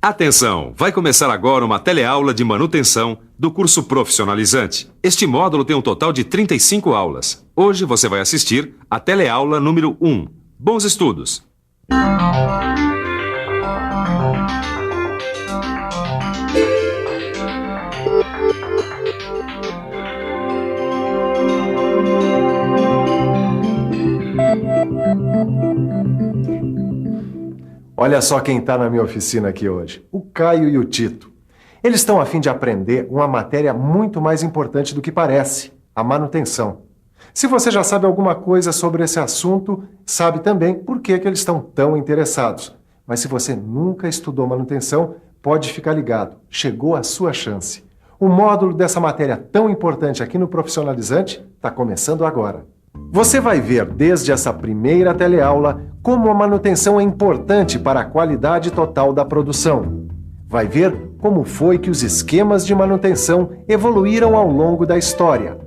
Atenção! Vai começar agora uma teleaula de manutenção do curso profissionalizante. Este módulo tem um total de 35 aulas. Hoje você vai assistir a teleaula número 1. Bons estudos! Olha só quem está na minha oficina aqui hoje, o Caio e o Tito. Eles estão a fim de aprender uma matéria muito mais importante do que parece, a manutenção. Se você já sabe alguma coisa sobre esse assunto, sabe também por que eles estão tão interessados. Mas se você nunca estudou manutenção, pode ficar ligado, chegou a sua chance. O módulo dessa matéria tão importante aqui no Profissionalizante está começando agora. Você vai ver desde essa primeira teleaula como a manutenção é importante para a qualidade total da produção. Vai ver como foi que os esquemas de manutenção evoluíram ao longo da história.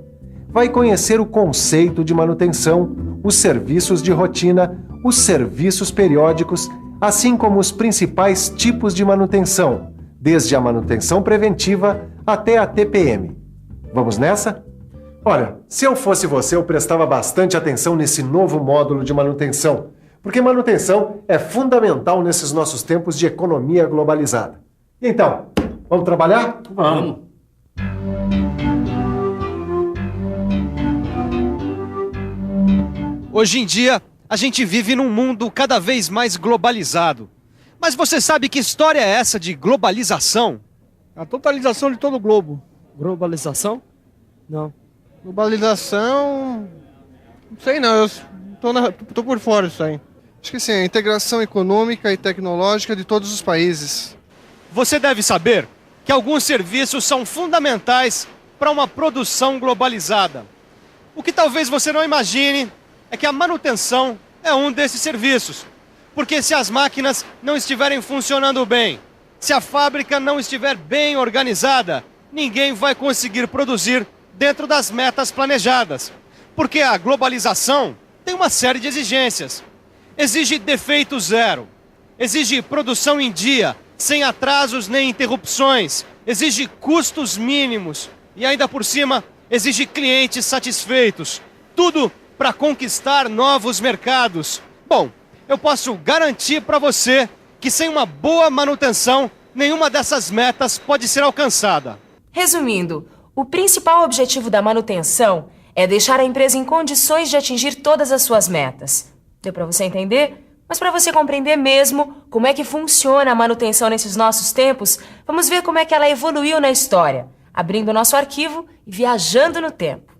Vai conhecer o conceito de manutenção, os serviços de rotina, os serviços periódicos, assim como os principais tipos de manutenção, desde a manutenção preventiva até a TPM. Vamos nessa? Olha, se eu fosse você, eu prestava bastante atenção nesse novo módulo de manutenção, porque manutenção é fundamental nesses nossos tempos de economia globalizada. Então, vamos trabalhar? Vamos. Hoje em dia, a gente vive num mundo cada vez mais globalizado. Mas você sabe que história é essa de globalização? A totalização de todo o globo. Globalização? Não. Globalização... Não sei não, eu tô por fora disso aí. Acho que sim, a integração econômica e tecnológica de todos os países. Você deve saber que alguns serviços são fundamentais para uma produção globalizada. O que talvez você não imagine é que a manutenção é um desses serviços. Porque se as máquinas não estiverem funcionando bem, se a fábrica não estiver bem organizada, ninguém vai conseguir produzir dentro das metas planejadas. Porque a globalização tem uma série de exigências. Exige defeito zero, exige produção em dia, sem atrasos nem interrupções, exige custos mínimos e ainda por cima exige clientes satisfeitos. Tudo para conquistar novos mercados. Bom, eu posso garantir para você que sem uma boa manutenção, nenhuma dessas metas pode ser alcançada. Resumindo, o principal objetivo da manutenção é deixar a empresa em condições de atingir todas as suas metas. Deu para você entender? Mas para você compreender mesmo como é que funciona a manutenção nesses nossos tempos, vamos ver como é que ela evoluiu na história, abrindo o nosso arquivo e viajando no tempo.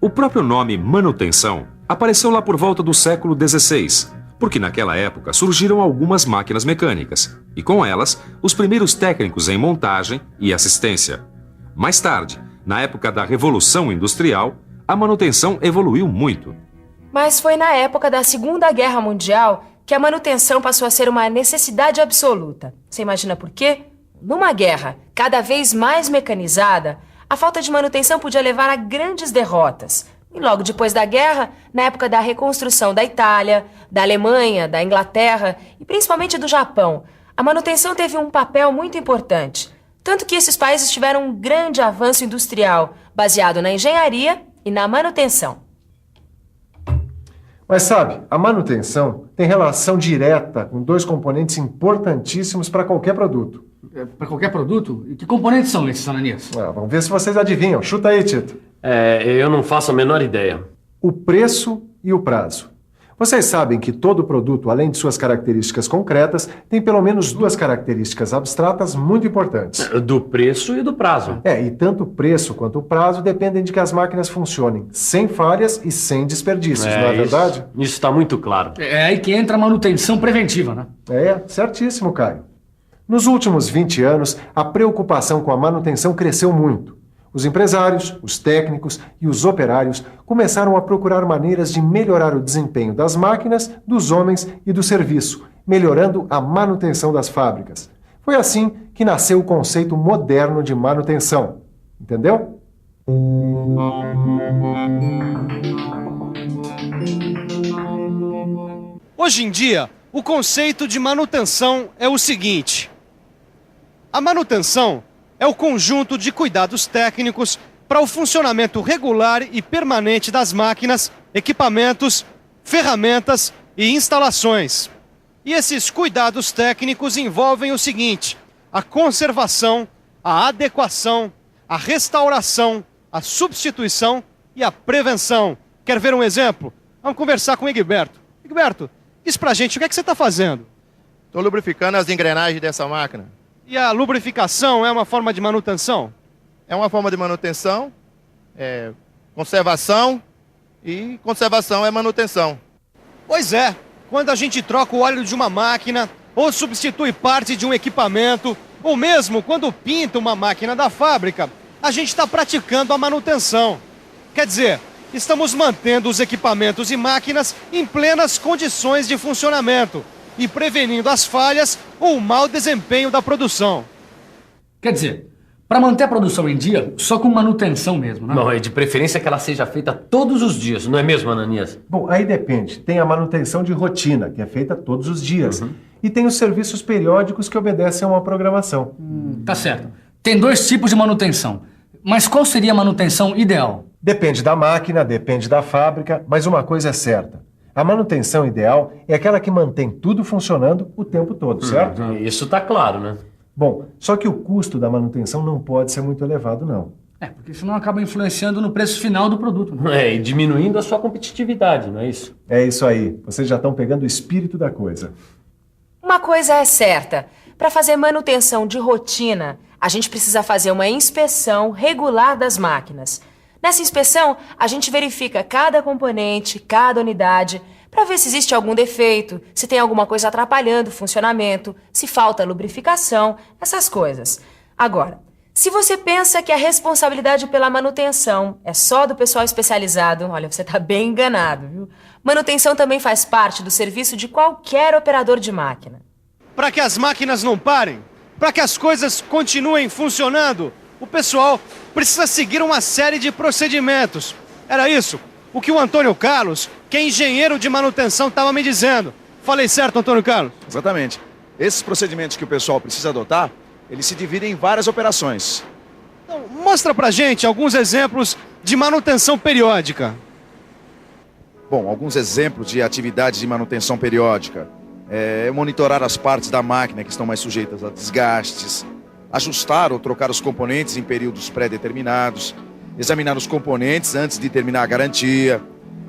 O próprio nome manutenção apareceu lá por volta do século XVI, porque naquela época surgiram algumas máquinas mecânicas, e com elas, os primeiros técnicos em montagem e assistência. Mais tarde, na época da Revolução Industrial, a manutenção evoluiu muito. Mas foi na época da Segunda Guerra Mundial que a manutenção passou a ser uma necessidade absoluta. Você imagina por quê? Numa guerra cada vez mais mecanizada, a falta de manutenção podia levar a grandes derrotas. E logo depois da guerra, na época da reconstrução da Itália, da Alemanha, da Inglaterra e principalmente do Japão, a manutenção teve um papel muito importante. Tanto que esses países tiveram um grande avanço industrial, baseado na engenharia e na manutenção. Mas sabe, a manutenção tem relação direta com dois componentes importantíssimos para qualquer produto. Para qualquer produto? E que componentes são esses, Ananias? Vamos ver se vocês adivinham. Chuta aí, Tito. Eu não faço a menor ideia. O preço e o prazo. Vocês sabem que todo produto, além de suas características concretas, tem pelo menos duas características abstratas muito importantes. Do preço e do prazo. E tanto o preço quanto o prazo dependem de que as máquinas funcionem sem falhas e sem desperdícios, não é verdade? Isso está muito claro. É aí que entra a manutenção preventiva, né? Certíssimo, Caio. Nos últimos 20 anos, a preocupação com a manutenção cresceu muito. Os empresários, os técnicos e os operários começaram a procurar maneiras de melhorar o desempenho das máquinas, dos homens e do serviço, melhorando a manutenção das fábricas. Foi assim que nasceu o conceito moderno de manutenção. Entendeu? Hoje em dia, o conceito de manutenção é o seguinte: A manutenção é o conjunto de cuidados técnicos para o funcionamento regular e permanente das máquinas, equipamentos, ferramentas e instalações. E esses cuidados técnicos envolvem o seguinte: a conservação, a adequação, a restauração, a substituição e a prevenção. Quer ver um exemplo? Vamos conversar com o Egberto. Egberto, diz pra gente o que é que você está fazendo. Estou lubrificando as engrenagens dessa máquina. E a lubrificação é uma forma de manutenção? É uma forma de manutenção, conservação, e conservação é manutenção. Pois é, quando a gente troca o óleo de uma máquina, ou substitui parte de um equipamento, ou mesmo quando pinta uma máquina da fábrica, a gente está praticando a manutenção. Quer dizer, estamos mantendo os equipamentos e máquinas em plenas condições de funcionamento e prevenindo as falhas ou o mau desempenho da produção. Quer dizer, para manter a produção em dia, só com manutenção mesmo, né? Não, é de preferência que ela seja feita todos os dias, não é mesmo, Ananias? Bom, aí depende. Tem a manutenção de rotina, que é feita todos os dias. E tem os serviços periódicos que obedecem a uma programação. Tá certo. Tem 2 tipos de manutenção. Mas qual seria a manutenção ideal? Depende da máquina, depende da fábrica, mas uma coisa é certa. A manutenção ideal é aquela que mantém tudo funcionando o tempo todo, certo? Isso tá claro, né? Bom, só que o custo da manutenção não pode ser muito elevado, não. Porque senão acaba influenciando no preço final do produto, né? E diminuindo a sua competitividade, não é isso? É isso aí. Vocês já estão pegando o espírito da coisa. Uma coisa é certa: para fazer manutenção de rotina, a gente precisa fazer uma inspeção regular das máquinas. Nessa inspeção, a gente verifica cada componente, cada unidade, para ver se existe algum defeito, se tem alguma coisa atrapalhando o funcionamento, se falta lubrificação, essas coisas. Agora, se você pensa que a responsabilidade pela manutenção é só do pessoal especializado, olha, você está bem enganado, viu? Manutenção também faz parte do serviço de qualquer operador de máquina. Para que as máquinas não parem, para que as coisas continuem funcionando, o pessoal precisa seguir uma série de procedimentos. Era isso o que o Antônio Carlos, que é engenheiro de manutenção, estava me dizendo. Falei certo, Antônio Carlos? Exatamente. Esses procedimentos que o pessoal precisa adotar, eles se dividem em várias operações. Então, mostra pra gente alguns exemplos de manutenção periódica. Bom, alguns exemplos de atividades de manutenção periódica. Monitorar as partes da máquina que estão mais sujeitas a desgastes, ajustar ou trocar os componentes em períodos pré-determinados, examinar os componentes antes de terminar a garantia,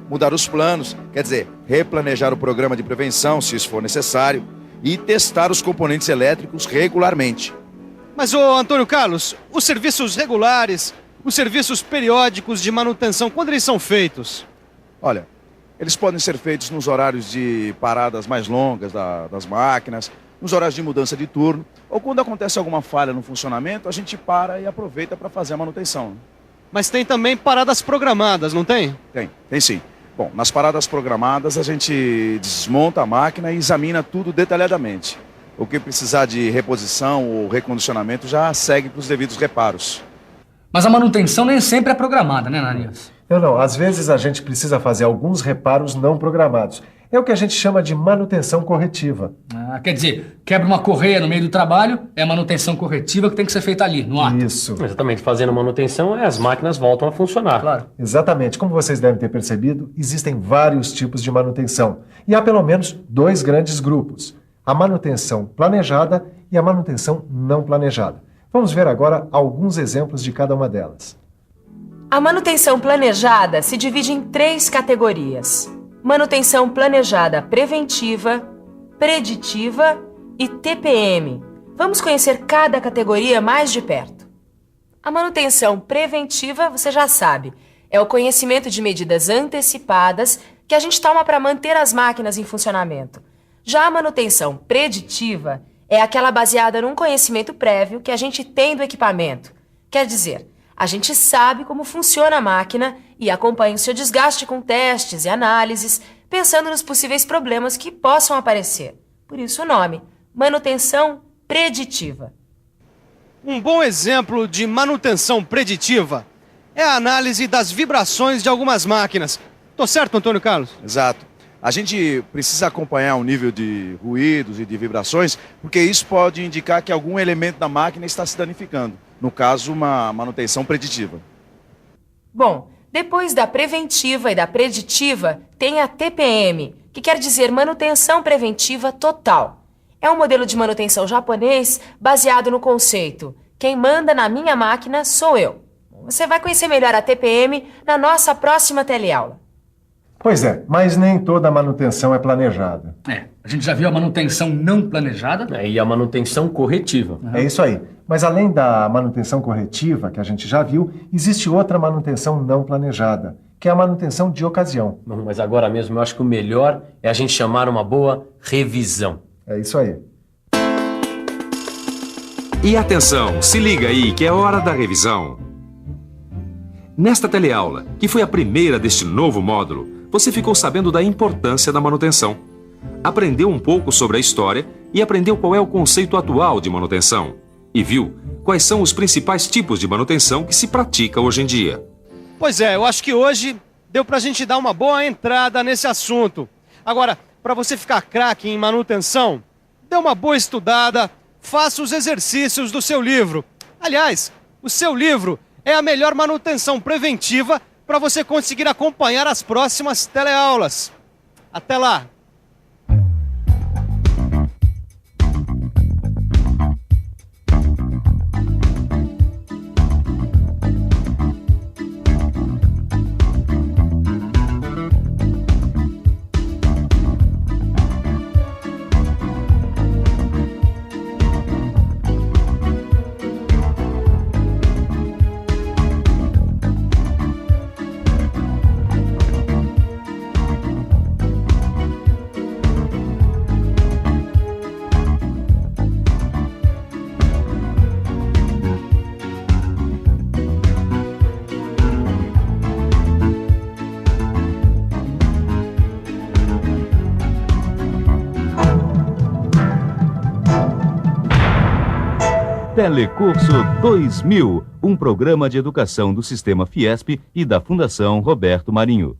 mudar os planos, quer dizer, replanejar o programa de prevenção, se isso for necessário, e testar os componentes elétricos regularmente. Mas, ô Antônio Carlos, os serviços regulares, os serviços periódicos de manutenção, quando eles são feitos? Olha, eles podem ser feitos nos horários de paradas mais longas das máquinas, nos horários de mudança de turno, ou quando acontece alguma falha no funcionamento, a gente para e aproveita para fazer a manutenção. Mas tem também paradas programadas, não tem? Tem sim. Bom, nas paradas programadas a gente desmonta a máquina e examina tudo detalhadamente. O que precisar de reposição ou recondicionamento já segue para os devidos reparos. Mas a manutenção nem sempre é programada, né, Ananias? Não. Às vezes a gente precisa fazer alguns reparos não programados. É o que a gente chama de manutenção corretiva. Quer dizer, quebra uma correia no meio do trabalho, é a manutenção corretiva que tem que ser feita ali, no ato. Isso. Exatamente, fazendo manutenção, as máquinas voltam a funcionar. Claro. Exatamente. Como vocês devem ter percebido, existem vários tipos de manutenção. E há pelo menos 2 grandes grupos: a manutenção planejada e a manutenção não planejada. Vamos ver agora alguns exemplos de cada uma delas. A manutenção planejada se divide em 3 categorias: manutenção planejada preventiva, preditiva e TPM. Vamos conhecer cada categoria mais de perto. A manutenção preventiva, você já sabe, é o conhecimento de medidas antecipadas que a gente toma para manter as máquinas em funcionamento. Já a manutenção preditiva é aquela baseada num conhecimento prévio que a gente tem do equipamento. Quer dizer, a gente sabe como funciona a máquina e acompanha o seu desgaste com testes e análises, pensando nos possíveis problemas que possam aparecer. Por isso o nome, manutenção preditiva. Um bom exemplo de manutenção preditiva é a análise das vibrações de algumas máquinas. Tô certo, Antônio Carlos? Exato. A gente precisa acompanhar o nível de ruídos e de vibrações, porque isso pode indicar que algum elemento da máquina está se danificando. No caso, uma manutenção preditiva. Bom, depois da preventiva e da preditiva, tem a TPM, que quer dizer manutenção preventiva total. É um modelo de manutenção japonês baseado no conceito: quem manda na minha máquina sou eu. Você vai conhecer melhor a TPM na nossa próxima teleaula. Pois é, mas nem toda manutenção é planejada. A gente já viu a manutenção não planejada. E a manutenção corretiva. É isso aí. Mas além da manutenção corretiva, que a gente já viu, existe outra manutenção não planejada, que é a manutenção de ocasião. Mas agora mesmo eu acho que o melhor é a gente chamar uma boa revisão. É isso aí. E atenção, se liga aí que é hora da revisão. Nesta teleaula, que foi a primeira deste novo módulo, você ficou sabendo da importância da manutenção. Aprendeu um pouco sobre a história e aprendeu qual é o conceito atual de manutenção. E viu quais são os principais tipos de manutenção que se pratica hoje em dia. Pois é, eu acho que hoje deu pra gente dar uma boa entrada nesse assunto. Agora, para você ficar craque em manutenção, dê uma boa estudada, faça os exercícios do seu livro. Aliás, o seu livro é a melhor manutenção preventiva para você conseguir acompanhar as próximas teleaulas. Até lá! Telecurso 2000, um programa de educação do Sistema Fiesp e da Fundação Roberto Marinho.